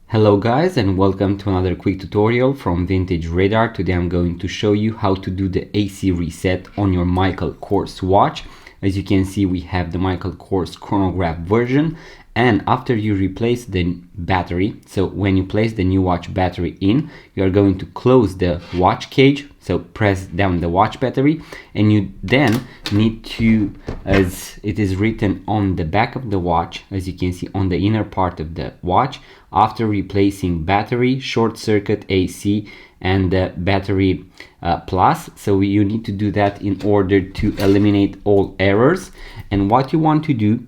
Hello guys, and welcome to another quick tutorial from Vintage Radar. Today I'm going to show you how to do the AC reset on your Michael Kors watch. As you can see, we have the Michael Kors chronograph version, and after you replace the battery, so when you place the new watch battery in, you are going to close the watch cage, so press down the watch battery, and you then need to, as it is written on the back of the watch, as you can see on the inner part of the watch, after replacing battery, short circuit AC and the battery plus. So you need to do that in order to eliminate all errors. And what you want to do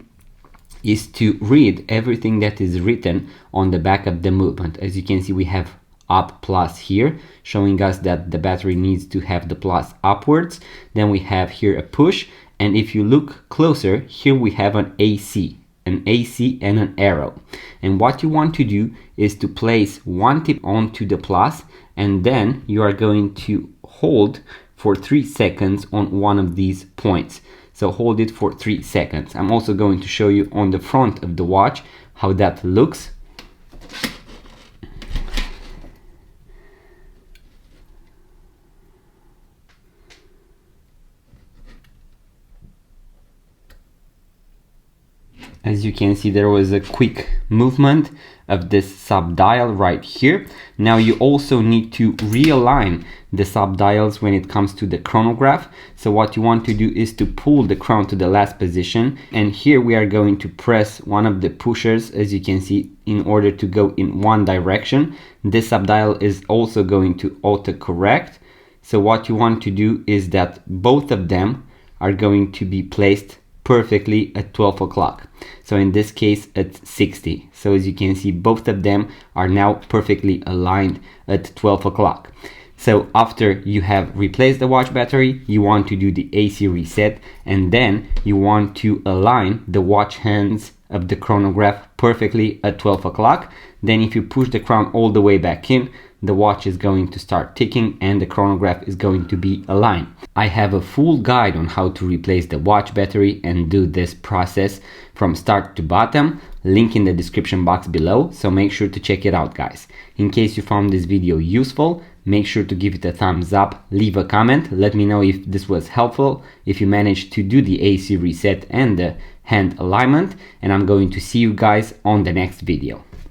is to read everything that is written on the back of the movement. As you can see, we have up plus here, showing us that the battery needs to have the plus upwards. Then we have here a push, and if you look closer, here we have an AC and an arrow. And what you want to do is to place one tip onto the plus, and then you are going to hold for 3 seconds on one of these points. So hold it for 3 seconds. I'm also going to show you on the front of the watch how that looks. As you can see, there was a quick movement of this sub dial right here. Now you also need to realign the sub dials when it comes to the chronograph. So what you want to do is to pull the crown to the last position, and here we are going to press one of the pushers, as you can see, in order to go in one direction. This sub dial is also going to auto correct. So what you want to do is that both of them are going to be placed perfectly at 12 o'clock. So in this case at 60. So as you can see, both of them are now perfectly aligned at 12 o'clock. So after you have replaced the watch battery, you want to do the AC reset, and then you want to align the watch hands of the chronograph perfectly at 12 o'clock. Then if you push the crown all the way back in, the watch is going to start ticking and the chronograph is going to be aligned. I have a full guide on how to replace the watch battery and do this process from start to bottom, link in the description box below, so make sure to check it out, guys. In case you found this video useful, make sure to give it a thumbs up, leave a comment, let me know if this was helpful, if you managed to do the AC reset and the hand alignment, and I'm going to see you guys on the next video.